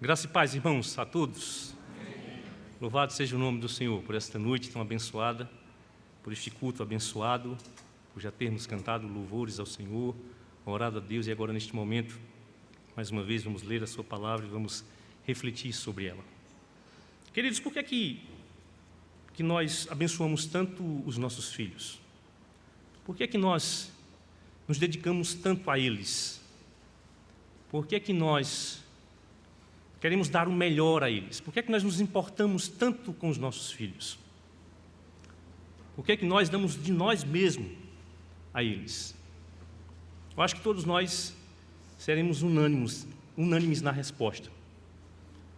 Graça e paz, irmãos, a todos. Louvado seja o nome do Senhor por esta noite tão abençoada, por este culto abençoado, por já termos cantado louvores ao Senhor, orado a Deus, e agora neste momento, mais uma vez, vamos ler a sua palavra e vamos refletir sobre ela. Queridos, por que é que nós abençoamos tanto os nossos filhos? Por que é que nós nos dedicamos tanto a eles? Por que é que nós queremos dar o melhor a eles? Por que é que nós nos importamos tanto com os nossos filhos? Por que é que nós damos de nós mesmos a eles? Eu acho que todos nós seremos unânimes na resposta.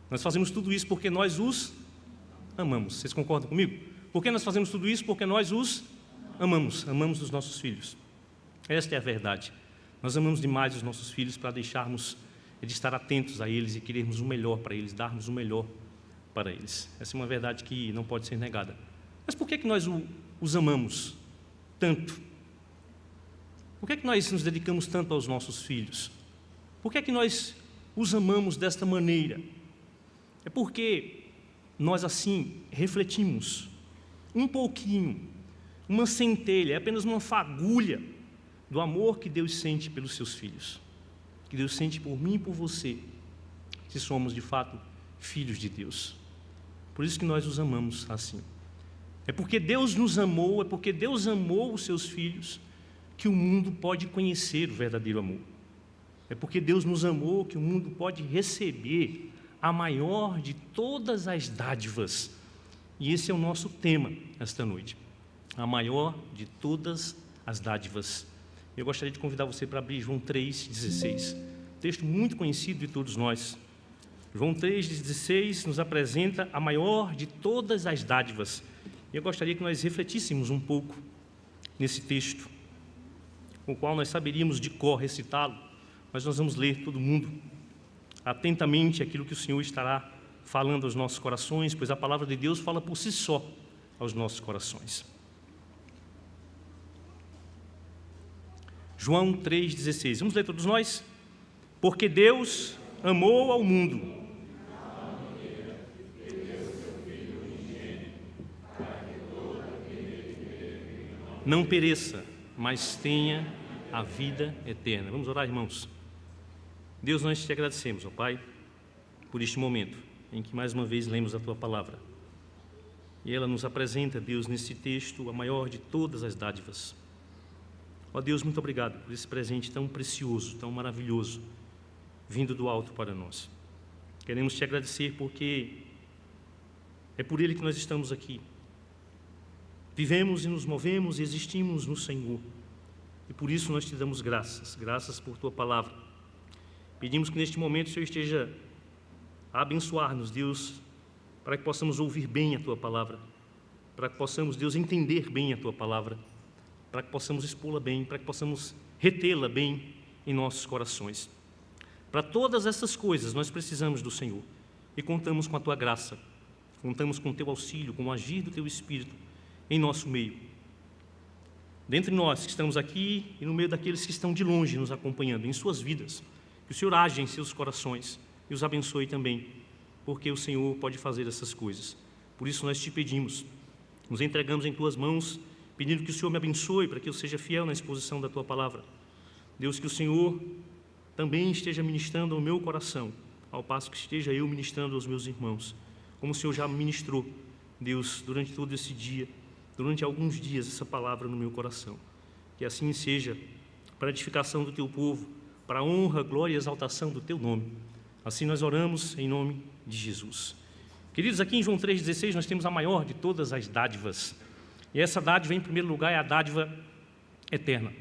Nós fazemos tudo isso porque nós os amamos. Vocês concordam comigo? Por que nós fazemos tudo isso? Porque nós os amamos os nossos filhos. Esta é a verdade. Nós amamos demais os nossos filhos para deixarmos de estar atentos a eles e querermos o melhor para eles, darmos o melhor para eles. Essa é uma verdade que não pode ser negada. Mas por que nós os amamos tanto? Por que nós nos dedicamos tanto aos nossos filhos? Por que nós os amamos desta maneira? É porque nós assim refletimos um pouquinho, uma centelha, é apenas uma fagulha do amor que Deus sente pelos seus filhos, que Deus sente por mim e por você, se somos de fato filhos de Deus. Por isso que nós os amamos assim. É porque Deus nos amou, é porque Deus amou os seus filhos, que o mundo pode conhecer o verdadeiro amor. É porque Deus nos amou que o mundo pode receber a maior de todas as dádivas. E esse é o nosso tema esta noite. A maior de todas as dádivas. Eu gostaria de convidar você para abrir João 3,16. Texto muito conhecido de todos nós. João 3,16 nos apresenta a maior de todas as dádivas. E eu gostaria que nós refletíssemos um pouco nesse texto, com o qual nós saberíamos de cor recitá-lo, mas nós vamos ler todo mundo atentamente aquilo que o Senhor estará falando aos nossos corações, pois a palavra de Deus fala por si só aos nossos corações. João 3,16. Vamos ler todos nós? Porque Deus amou ao mundo. Não pereça, mas tenha a vida eterna. Vamos orar, irmãos. Deus, nós te agradecemos, ó Pai, por este momento em que mais uma vez lemos a Tua palavra. E ela nos apresenta, Deus, nesse texto, a maior de todas as dádivas. Ó Deus, muito obrigado por esse presente tão precioso, tão maravilhoso, vindo do alto para nós. Queremos te agradecer porque é por Ele que nós estamos aqui. Vivemos e nos movemos e existimos no Senhor. E por isso nós te damos graças por Tua palavra. Pedimos que neste momento o Senhor esteja a abençoar-nos, Deus, para que possamos ouvir bem a Tua palavra, para que possamos, Deus, entender bem a Tua palavra, para que possamos expô-la bem, para que possamos retê-la bem em nossos corações. Para todas essas coisas nós precisamos do Senhor e contamos com a Tua graça, contamos com o Teu auxílio, com o agir do Teu Espírito em nosso meio. Dentre nós que estamos aqui e no meio daqueles que estão de longe nos acompanhando em suas vidas, que o Senhor age em seus corações e os abençoe também, porque o Senhor pode fazer essas coisas. Por isso nós te pedimos, nos entregamos em Tuas mãos, pedindo que o Senhor me abençoe para que eu seja fiel na exposição da Tua palavra. Deus, que o Senhor também esteja ministrando ao meu coração, ao passo que esteja eu ministrando aos meus irmãos, como o Senhor já ministrou, Deus, durante todo esse dia, durante alguns dias, essa palavra no meu coração. Que assim seja, para a edificação do Teu povo, para a honra, glória e exaltação do Teu nome. Assim nós oramos em nome de Jesus. Queridos, aqui em João 3,16 nós temos a maior de todas as dádivas. E essa dádiva, em primeiro lugar, é a dádiva eterna.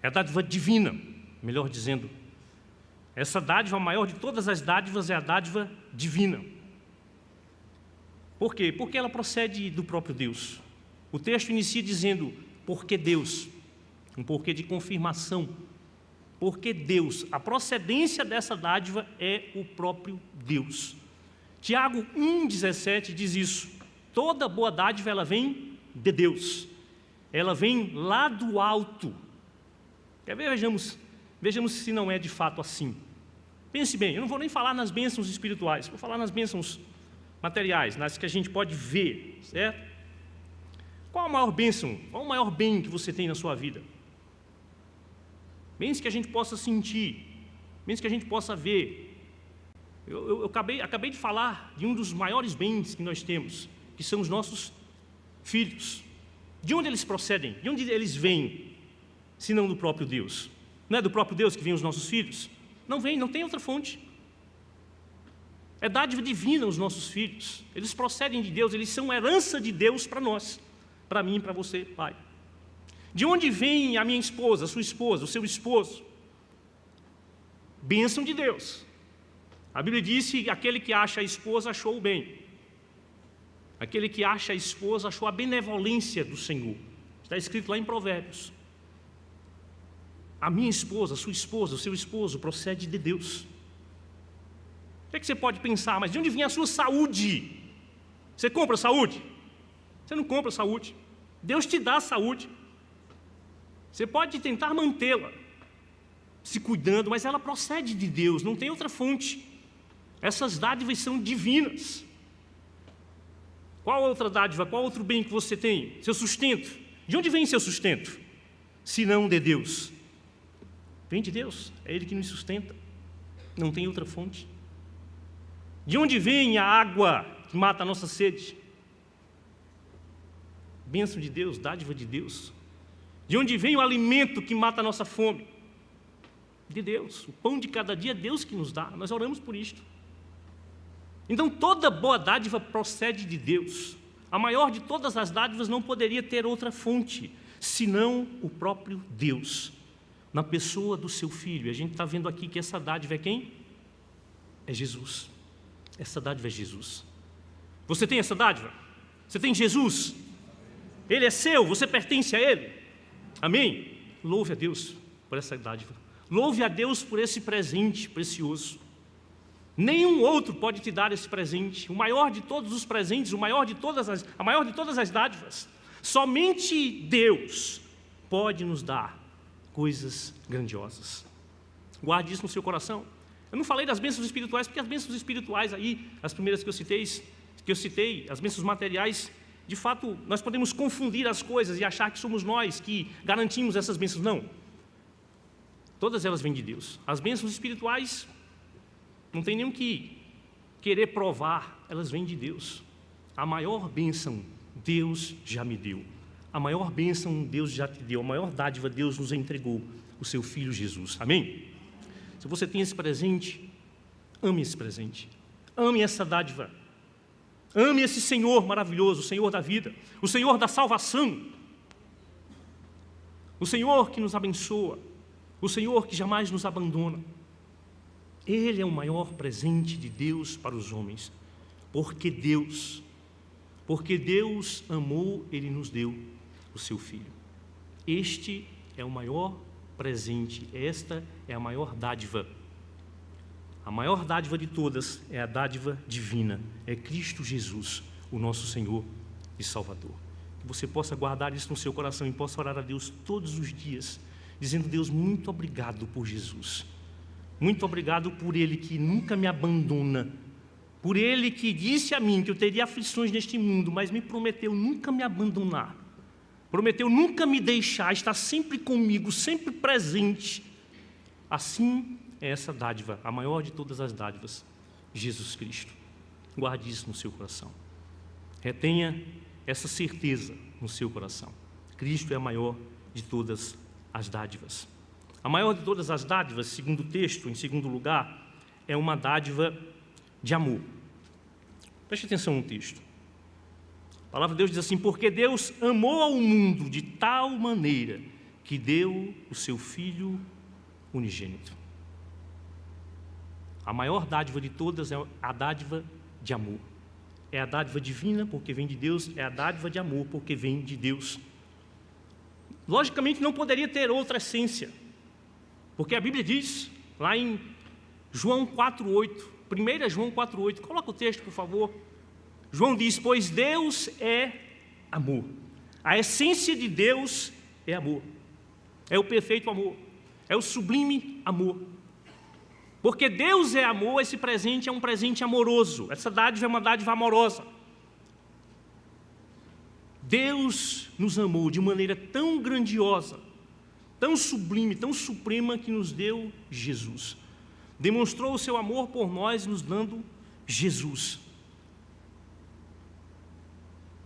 É a dádiva divina, melhor dizendo. Essa dádiva, a maior de todas as dádivas, é a dádiva divina. Por quê? Porque ela procede do próprio Deus. O texto inicia dizendo, porque Deus, um porquê de confirmação. Porque Deus, a procedência dessa dádiva é o próprio Deus. Tiago 1,17 diz isso. Toda boa dádiva, ela vem de Deus. Ela vem lá do alto. Quer ver? Vejamos se não é de fato assim. Pense bem, eu não vou nem falar nas bênçãos espirituais, vou falar nas bênçãos materiais, nas que a gente pode ver, certo? Qual a maior bênção, qual o maior bem que você tem na sua vida? Bens que a gente possa sentir, bens que a gente possa ver. Eu acabei de falar de um dos maiores bens que nós temos, que são os nossos filhos. De onde eles procedem? De onde eles vêm, se não do próprio Deus? Não é do próprio Deus que vêm os nossos filhos? Não vem, não tem outra fonte. É dádiva divina os nossos filhos. Eles procedem de Deus, eles são herança de Deus para nós, para mim e para você, pai. De onde vem a minha esposa, a sua esposa, o seu esposo? Bênção de Deus. A Bíblia diz que aquele que acha a esposa achou o bem. Aquele que acha a esposa achou a benevolência do Senhor. Está escrito lá em Provérbios. A minha esposa, a sua esposa, o seu esposo procede de Deus. O que é que você pode pensar? Mas de onde vem a sua saúde? Você compra saúde? Você não compra saúde. Deus te dá saúde. Você pode tentar mantê-la, se cuidando, mas ela procede de Deus, não tem outra fonte. Essas dádivas são divinas. Qual outra dádiva, qual outro bem que você tem? Seu sustento. De onde vem seu sustento? Se não de Deus. Vem de Deus, é Ele que nos sustenta. Não tem outra fonte. De onde vem a água que mata a nossa sede? Bênção de Deus, dádiva de Deus. De onde vem o alimento que mata a nossa fome? De Deus. O pão de cada dia é Deus que nos dá. Nós oramos por isto. Então toda boa dádiva procede de Deus. A maior de todas as dádivas não poderia ter outra fonte, senão o próprio Deus, na pessoa do seu Filho. A gente está vendo aqui que essa dádiva é quem? É Jesus. Essa dádiva é Jesus. Você tem essa dádiva? Você tem Jesus? Ele é seu, você pertence a Ele. Amém? Louve a Deus por essa dádiva. Louve a Deus por esse presente precioso. Nenhum outro pode te dar esse presente. O maior de todos os presentes, a maior de todas as dádivas. Somente Deus pode nos dar coisas grandiosas. Guarde isso no seu coração. Eu não falei das bênçãos espirituais, porque as bênçãos espirituais aí, as primeiras que eu citei, as bênçãos materiais, de fato, nós podemos confundir as coisas e achar que somos nós que garantimos essas bênçãos. Não. Todas elas vêm de Deus. As bênçãos espirituais, não tem nem o que querer provar, elas vêm de Deus. A maior bênção, Deus já me deu. A maior bênção, Deus já te deu. A maior dádiva, Deus nos entregou, o seu Filho Jesus. Amém? Se você tem esse presente, ame esse presente. Ame essa dádiva. Ame esse Senhor maravilhoso, o Senhor da vida, o Senhor da salvação, o Senhor que nos abençoa, o Senhor que jamais nos abandona. Ele é o maior presente de Deus para os homens, porque Deus amou, Ele nos deu o seu Filho. Este é o maior presente, esta é a maior dádiva. A maior dádiva de todas é a dádiva divina, é Cristo Jesus, o nosso Senhor e Salvador. Que você possa guardar isso no seu coração e possa orar a Deus todos os dias, dizendo: Deus, muito obrigado por Jesus. Muito obrigado por Ele que nunca me abandona, por Ele que disse a mim que eu teria aflições neste mundo, mas me prometeu nunca me abandonar, prometeu nunca me deixar, estar sempre comigo, sempre presente. Assim é essa dádiva, a maior de todas as dádivas, Jesus Cristo. Guarde isso no seu coração. Retenha essa certeza no seu coração. Cristo é a maior de todas as dádivas. A maior de todas as dádivas, segundo o texto, em segundo lugar, é uma dádiva de amor. Preste atenção no texto. A palavra de Deus diz assim: porque Deus amou ao mundo de tal maneira que deu o seu Filho unigênito. A maior dádiva de todas é a dádiva de amor. É a dádiva divina, porque vem de Deus, é a dádiva de amor, porque vem de Deus. Logicamente não poderia ter outra essência, porque a Bíblia diz, lá em João 4,8, 1 João 4,8, coloca o texto, por favor. João diz: pois Deus é amor. A essência de Deus é amor. É o perfeito amor. É o sublime amor. Porque Deus é amor, esse presente é um presente amoroso. Essa dádiva é uma dádiva amorosa. Deus nos amou de maneira tão grandiosa, tão sublime, tão suprema, que nos deu Jesus. Demonstrou o seu amor por nós, nos dando Jesus.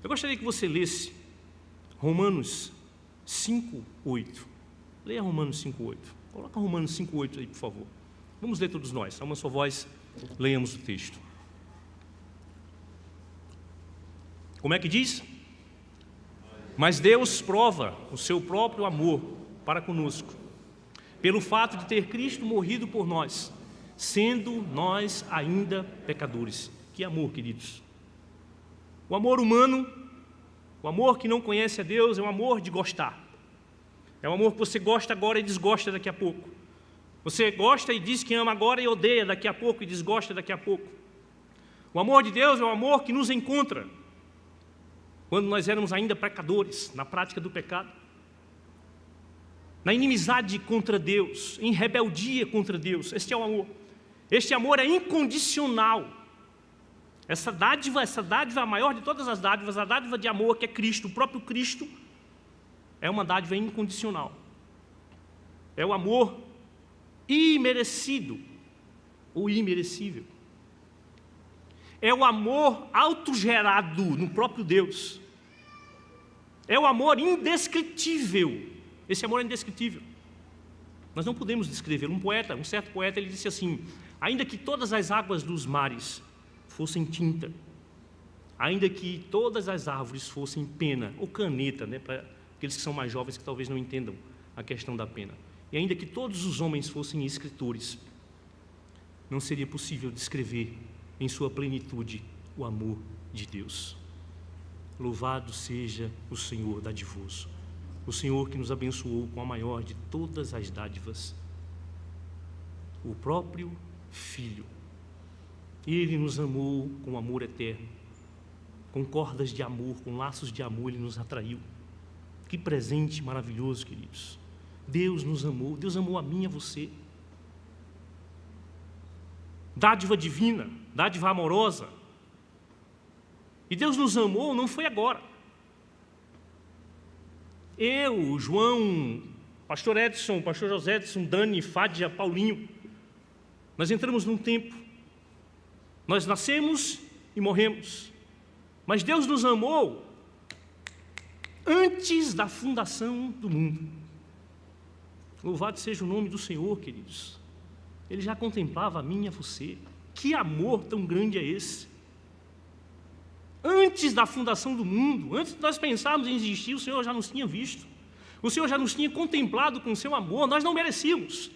Eu gostaria que você lesse Romanos 5:8. Leia Romanos 5:8. Coloca Romanos 5:8 aí, por favor. Vamos ler todos nós. A uma só voz, leiamos o texto. Como é que diz? Mas Deus prova o seu próprio amor para conosco, pelo fato de ter Cristo morrido por nós, sendo nós ainda pecadores. Que amor, queridos! O amor humano, o amor que não conhece a Deus, é um amor de gostar. É um amor que você gosta agora e desgosta daqui a pouco. Você gosta e diz que ama agora e odeia daqui a pouco e desgosta daqui a pouco. O amor de Deus é um amor que nos encontra quando nós éramos ainda pecadores, na prática do pecado, na inimizade contra Deus, em rebeldia contra Deus. Este é o amor. Este amor é incondicional. Essa dádiva é a maior de todas as dádivas, a dádiva de amor que é Cristo, o próprio Cristo, é uma dádiva incondicional. É o amor imerecido ou imerecível. É o amor autogerado no próprio Deus. É o amor indescritível. Esse amor é indescritível. Nós não podemos descrever. Um certo poeta, ele disse assim: ainda que todas as águas dos mares fossem tinta, ainda que todas as árvores fossem pena ou caneta, né, para aqueles que são mais jovens que talvez não entendam a questão da pena, e ainda que todos os homens fossem escritores, não seria possível descrever em sua plenitude o amor de Deus. Louvado seja o Senhor dadivoso, o Senhor que nos abençoou com a maior de todas as dádivas, o próprio Filho. Ele nos amou com amor eterno, com cordas de amor, com laços de amor, Ele nos atraiu. Que presente maravilhoso, queridos. Deus nos amou, Deus amou a mim e a você. Dádiva divina, dádiva amorosa. E Deus nos amou, não foi agora. Eu, João, pastor Edson, pastor José Edson, Dani, Fádia, Paulinho, nós entramos num tempo. Nós nascemos e morremos. Mas Deus nos amou antes da fundação do mundo. Louvado seja o nome do Senhor, queridos. Ele já contemplava a mim e a você. Que amor tão grande é esse? Antes da fundação do mundo, antes de nós pensarmos em existir, o Senhor já nos tinha visto. O Senhor já nos tinha contemplado com o seu amor. Nós não merecíamos.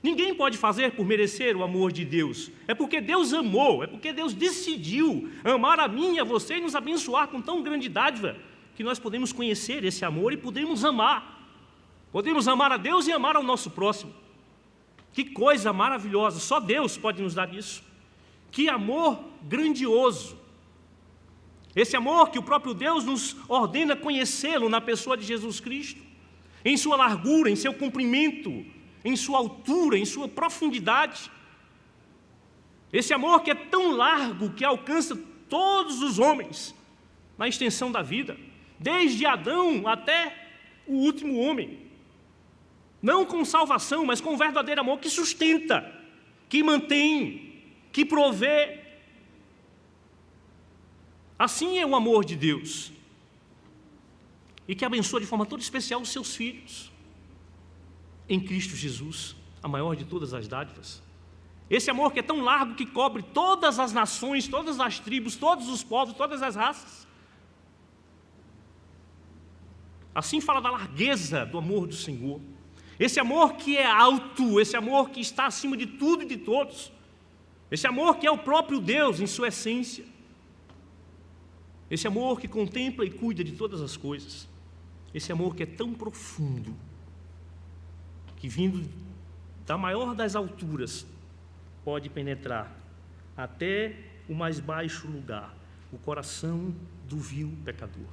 Ninguém pode fazer por merecer o amor de Deus. É porque Deus amou, é porque Deus decidiu amar a mim e a você e nos abençoar com tão grande dádiva, que nós podemos conhecer esse amor e podemos amar. Podemos amar a Deus e amar ao nosso próximo. Que coisa maravilhosa, só Deus pode nos dar isso. Que amor grandioso. Esse amor que o próprio Deus nos ordena conhecê-lo na pessoa de Jesus Cristo, em sua largura, em seu comprimento, em sua altura, em sua profundidade. Esse amor que é tão largo que alcança todos os homens na extensão da vida, desde Adão até o último homem. Não com salvação, mas com um verdadeiro amor que sustenta, que mantém, que provê. Assim é o amor de Deus. E que abençoa de forma toda especial os seus filhos. Em Cristo Jesus, a maior de todas as dádivas. Esse amor que é tão largo que cobre todas as nações, todas as tribos, todos os povos, todas as raças. Assim fala da largueza do amor do Senhor. Esse amor que é alto, esse amor que está acima de tudo e de todos. Esse amor que é o próprio Deus em sua essência. Esse amor que contempla e cuida de todas as coisas. Esse amor que é tão profundo, que vindo da maior das alturas, pode penetrar até o mais baixo lugar, o coração do vil pecador,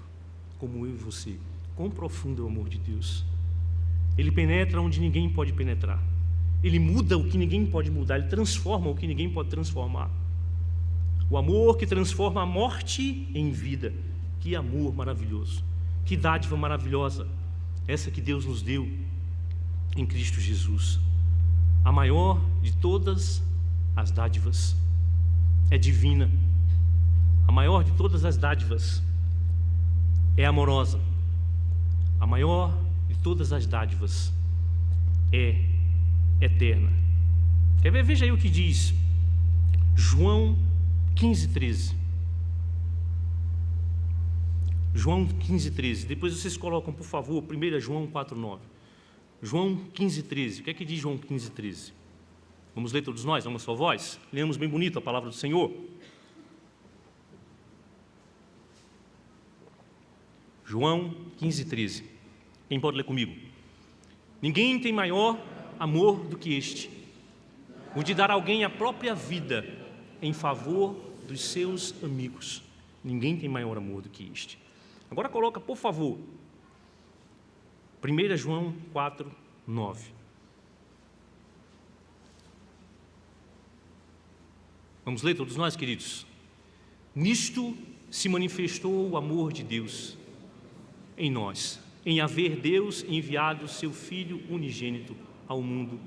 como eu e você. Quão profundo é o amor de Deus. Ele penetra onde ninguém pode penetrar. Ele muda o que ninguém pode mudar, Ele transforma o que ninguém pode transformar. O amor que transforma a morte em vida. Que amor maravilhoso, que dádiva maravilhosa, essa que Deus nos deu em Cristo Jesus. A maior de todas as dádivas é divina. A maior de todas as dádivas é amorosa. A maior de todas as dádivas é eterna. Quer ver? Veja aí o que diz João 15:13. João 15:13. Depois vocês colocam, por favor, 1 João 4:9. João 15:13. O que é que diz João 15:13? Vamos ler todos nós, uma só voz? Leamos bem bonito a palavra do Senhor. João 15:13. Quem pode ler comigo? Ninguém tem maior amor do que este, o de dar a alguém a própria vida em favor dos seus amigos. Ninguém tem maior amor do que este. Agora coloca, por favor, 1 João 4:9. Vamos ler todos nós, queridos? Nisto se manifestou o amor de Deus em nós, em haver Deus enviado seu Filho unigênito ao mundo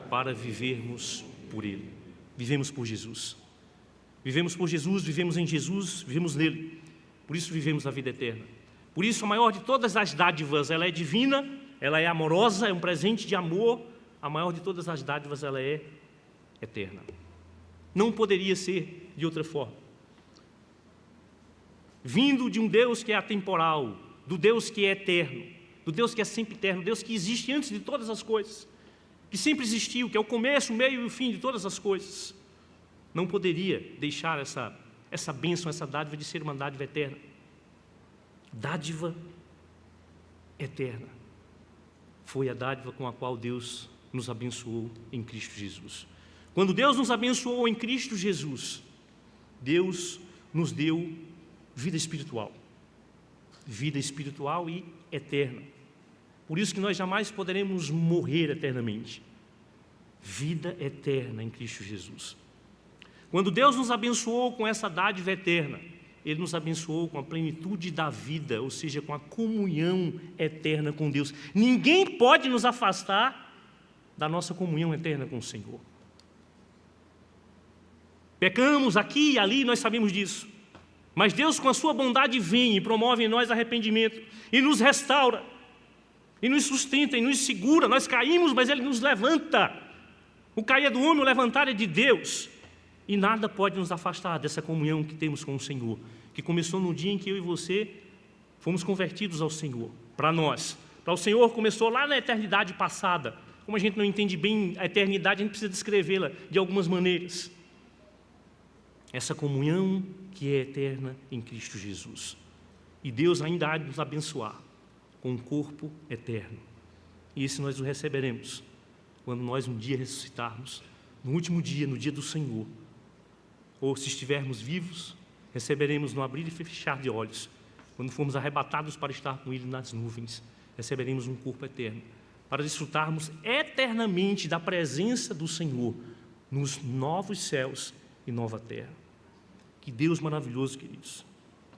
para vivermos por Ele. Vivemos por Jesus. Vivemos por Jesus, vivemos em Jesus, vivemos nele. Por isso vivemos a vida eterna. Por isso a maior de todas as dádivas, ela é divina, ela é amorosa, é um presente de amor. A maior de todas as dádivas, ela é eterna. Não poderia ser de outra forma. Vindo de um Deus que é atemporal, do Deus que é eterno, do Deus que é sempre eterno, Deus que existe antes de todas as coisas, que sempre existiu, que é o começo, o meio e o fim de todas as coisas, não poderia deixar essa bênção, essa dádiva de ser uma dádiva eterna. Dádiva eterna. Foi a dádiva com a qual Deus nos abençoou em Cristo Jesus. Quando Deus nos abençoou em Cristo Jesus, Deus nos deu vida espiritual e eterna. Por isso que nós jamais poderemos morrer eternamente. Vida eterna em Cristo Jesus. Quando Deus nos abençoou com essa dádiva eterna, Ele nos abençoou com a plenitude da vida, ou seja, com a comunhão eterna com Deus. Ninguém pode nos afastar da nossa comunhão eterna com o Senhor. Pecamos aqui e ali, nós sabemos disso. Mas Deus, com a sua bondade, vem e promove em nós arrependimento, e nos restaura, e nos sustenta, e nos segura. Nós caímos, mas Ele nos levanta. O cair é do homem, o levantar é de Deus. E nada pode nos afastar dessa comunhão que temos com o Senhor, que começou no dia em que eu e você fomos convertidos ao Senhor. Para nós. Para o Senhor começou lá na eternidade passada. Como a gente não entende bem a eternidade, a gente precisa descrevê-la de algumas maneiras. Essa comunhão que é eterna em Cristo Jesus. E Deus ainda há de nos abençoar com um corpo eterno. E esse nós o receberemos quando nós um dia ressuscitarmos, no último dia, no dia do Senhor. Ou se estivermos vivos, receberemos no abrir e fechar de olhos. Quando formos arrebatados para estar com Ele nas nuvens, receberemos um corpo eterno, para desfrutarmos eternamente da presença do Senhor nos novos céus e nova terra. Que Deus maravilhoso, queridos.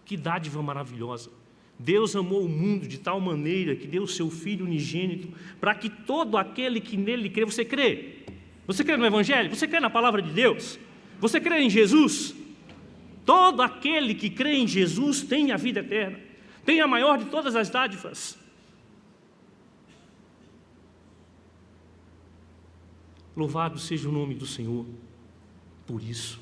Que dádiva maravilhosa. Deus amou o mundo de tal maneira que deu o seu Filho unigênito para que todo aquele que nele crê. Você crê? Você crê no Evangelho? Você crê na palavra de Deus? Você crê em Jesus? Todo aquele que crê em Jesus tem a vida eterna, tem a maior de todas as dádivas. Louvado seja o nome do Senhor por isso.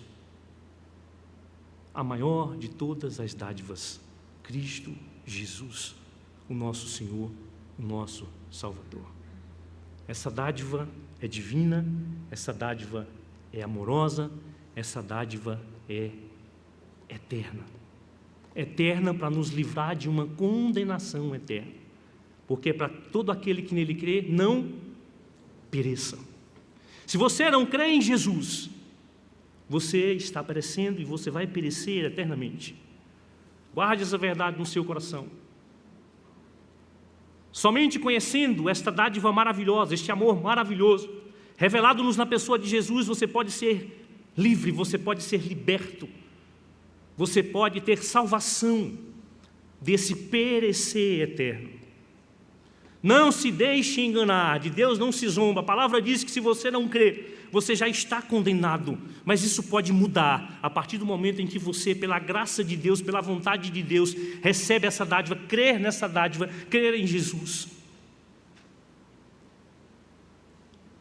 A maior de todas as dádivas, Cristo Jesus, o nosso Senhor, o nosso Salvador. Essa dádiva é divina, essa dádiva é amorosa, essa dádiva é eterna. Eterna para nos livrar de uma condenação eterna. Porque é para todo aquele que nele crê, não pereça. Se você não crê em Jesus, você está perecendo e você vai perecer eternamente. Guarde essa verdade no seu coração. Somente conhecendo esta dádiva maravilhosa, este amor maravilhoso, Revelado-nos na pessoa de Jesus, você pode ser livre, você pode ser liberto, você pode ter salvação desse perecer eterno. Não se deixe enganar, de Deus não se zomba. A palavra diz que se você não crer, você já está condenado. Mas isso pode mudar a partir do momento em que você, pela graça de Deus, pela vontade de Deus, recebe essa dádiva, crer nessa dádiva, crer em Jesus.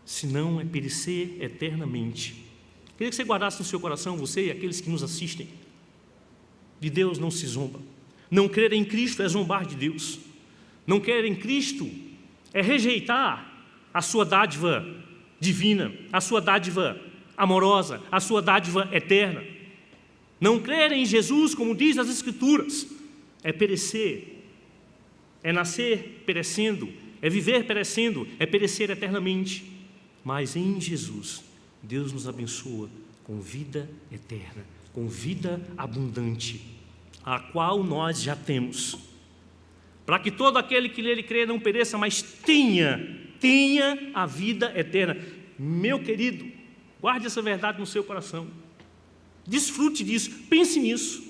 Senão é perecer eternamente. Queria que você guardasse no seu coração, você e aqueles que nos assistem. De Deus não se zomba. Não crer em Cristo é zombar de Deus. Não crer em Cristo é rejeitar a sua dádiva divina, a sua dádiva amorosa, a sua dádiva eterna. Não crer em Jesus, como diz as Escrituras, é perecer, é nascer perecendo, é viver perecendo, é perecer eternamente. Mas em Jesus, Deus nos abençoa com vida eterna, com vida abundante, a qual nós já temos, para que todo aquele que nele crê não pereça, mas tenha a vida eterna. Meu querido, guarde essa verdade no seu coração, desfrute disso, pense nisso.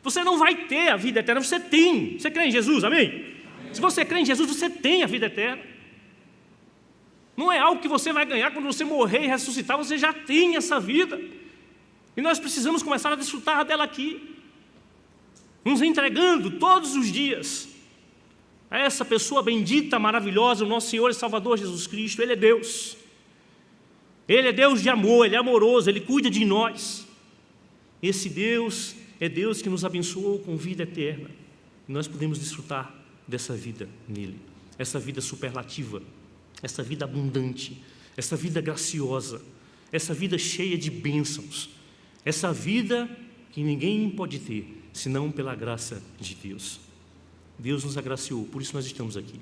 Você não vai ter a vida eterna, você tem. Você crê em Jesus, amém? Amém. Se você crê em Jesus, você tem a vida eterna. Não é algo que você vai ganhar quando você morrer e ressuscitar, você já tem essa vida. E nós precisamos começar a desfrutar dela aqui, nos entregando todos os dias a essa pessoa bendita, maravilhosa, o nosso Senhor e Salvador Jesus Cristo. Ele é Deus. Ele é Deus de amor, Ele é amoroso, Ele cuida de nós. Esse Deus é Deus que nos abençoou com vida eterna. E nós podemos desfrutar dessa vida nele, essa vida superlativa, essa vida abundante, essa vida graciosa, essa vida cheia de bênçãos, essa vida que ninguém pode ter, senão pela graça de Deus. Deus nos agraciou, por isso nós estamos aqui.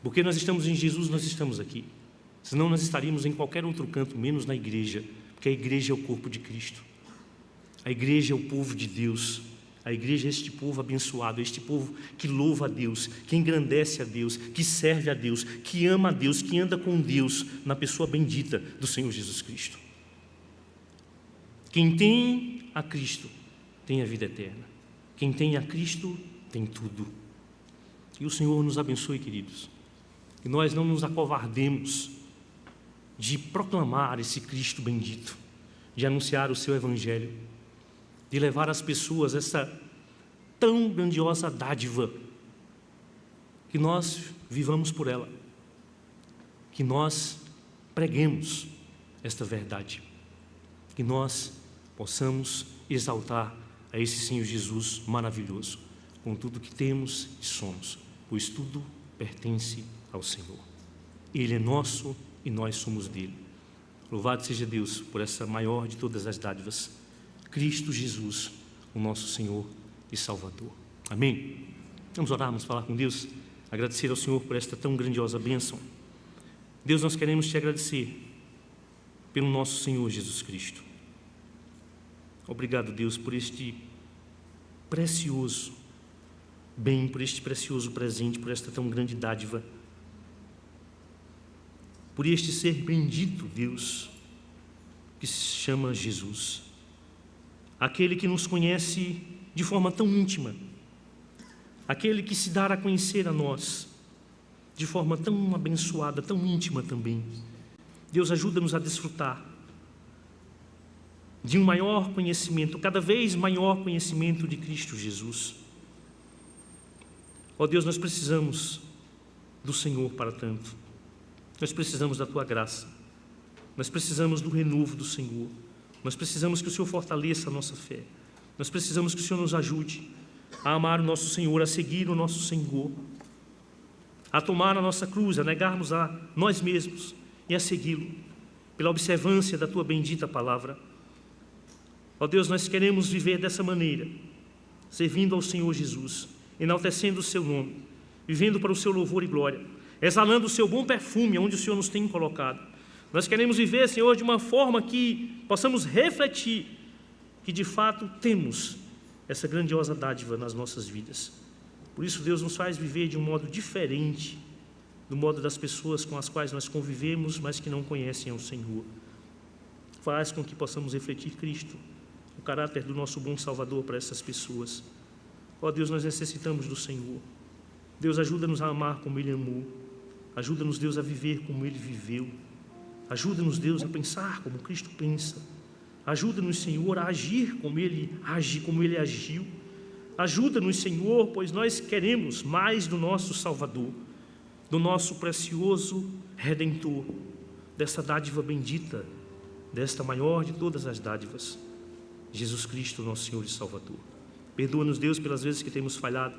Porque nós estamos em Jesus, nós estamos aqui. Senão nós estaríamos em qualquer outro canto, menos na igreja, porque a igreja é o corpo de Cristo. A igreja é o povo de Deus. A igreja é este povo abençoado, este povo que louva a Deus, que engrandece a Deus, que serve a Deus, que ama a Deus, que anda com Deus na pessoa bendita do Senhor Jesus Cristo. Quem tem a Cristo tem a vida eterna. Quem tem a Cristo tem tudo. E o Senhor nos abençoe, queridos. E nós não nos acovardemos de proclamar esse Cristo bendito, de anunciar o seu Evangelho, de levar às pessoas essa tão grandiosa dádiva, que nós vivamos por ela, que nós preguemos esta verdade, que nós possamos exaltar a esse Senhor Jesus maravilhoso, com tudo que temos e somos, pois tudo pertence ao Senhor. Ele é nosso e nós somos dele. Louvado seja Deus por essa maior de todas as dádivas, Cristo Jesus, o nosso Senhor e Salvador. Amém? Vamos orar, vamos falar com Deus, agradecer ao Senhor por esta tão grandiosa bênção. Deus, nós queremos te agradecer pelo nosso Senhor Jesus Cristo. Obrigado, Deus, por este precioso bem, por este precioso presente, por esta tão grande dádiva, por este ser bendito, Deus, que se chama Jesus, aquele que nos conhece de forma tão íntima, aquele que se dá a conhecer a nós de forma tão abençoada, tão íntima também. Deus, ajuda-nos a desfrutar de um maior conhecimento, cada vez maior conhecimento de Cristo Jesus. Ó Deus, nós precisamos do Senhor para tanto. Nós precisamos da Tua graça. Nós precisamos do renovo do Senhor. Nós precisamos que o Senhor fortaleça a nossa fé. Nós precisamos que o Senhor nos ajude a amar o nosso Senhor, a seguir o nosso Senhor, a tomar a nossa cruz, a negarmos a nós mesmos e a segui-lo, pela observância da Tua bendita palavra. Ó Deus, nós queremos viver dessa maneira, servindo ao Senhor Jesus, enaltecendo o Seu nome, vivendo para o Seu louvor e glória, exalando o Seu bom perfume onde o Senhor nos tem colocado. Nós queremos viver, Senhor, de uma forma que possamos refletir que de fato temos essa grandiosa dádiva nas nossas vidas. Por isso, Deus, nos faz viver de um modo diferente do modo das pessoas com as quais nós convivemos, mas que não conhecem ao Senhor. Faz com que possamos refletir Cristo, o caráter do nosso bom Salvador para essas pessoas. Ó Deus, nós necessitamos do Senhor. Deus, ajuda-nos a amar como Ele amou. Ajuda-nos, Deus, a viver como Ele viveu. Ajuda-nos, Deus, a pensar como Cristo pensa. Ajuda-nos, Senhor, a agir como Ele agiu. Ajuda-nos, Senhor, pois nós queremos mais do nosso Salvador, do nosso precioso Redentor, desta dádiva bendita, desta maior de todas as dádivas, Jesus Cristo, nosso Senhor e Salvador. Perdoa-nos, Deus, pelas vezes que temos falhado,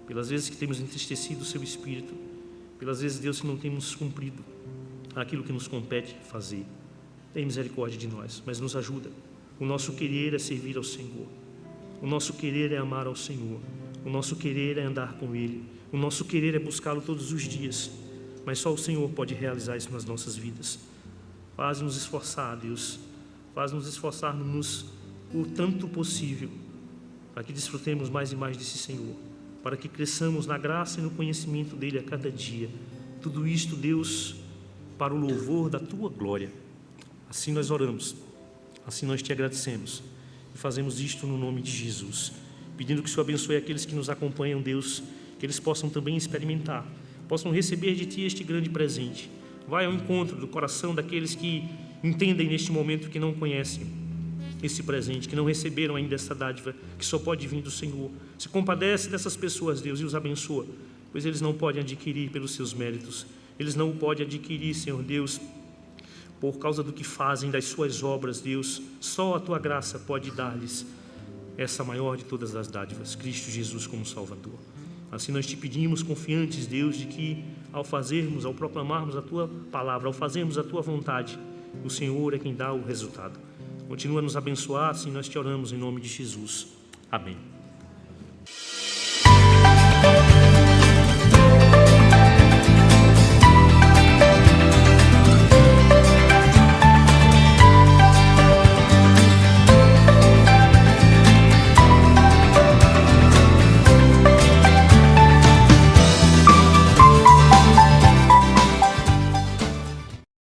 pelas vezes que temos entristecido o Seu Espírito, pelas vezes, Deus, que não temos cumprido aquilo que nos compete fazer. Tem misericórdia de nós, mas nos ajuda. O nosso querer é servir ao Senhor. O nosso querer é amar ao Senhor. O nosso querer é andar com Ele. O nosso querer é buscá-lo todos os dias. Mas só o Senhor pode realizar isso nas nossas vidas. Faz-nos esforçar, Deus. Faz-nos esforçar-nos o tanto possível, para que desfrutemos mais e mais desse Senhor, para que cresçamos na graça e no conhecimento dEle a cada dia. Tudo isto, Deus, para o louvor da Tua glória. Assim nós oramos, assim nós Te agradecemos e fazemos isto no nome de Jesus, pedindo que o Senhor abençoe aqueles que nos acompanham, Deus, que eles possam também experimentar, possam receber de Ti este grande presente. Vai ao encontro do coração daqueles que entendem neste momento que não conhecem esse presente, que não receberam ainda essa dádiva, que só pode vir do Senhor. Se compadece dessas pessoas, Deus, e os abençoa, pois eles não podem adquirir pelos seus méritos, eles não podem adquirir, Senhor Deus, por causa do que fazem das suas obras, Deus. Só a Tua graça pode dar-lhes essa maior de todas as dádivas, Cristo Jesus como Salvador. Assim nós Te pedimos, confiantes, Deus, de que ao proclamarmos a Tua palavra, ao fazermos a Tua vontade, o Senhor é quem dá o resultado. Continua a nos abençoar, assim nós Te oramos em nome de Jesus. Amém.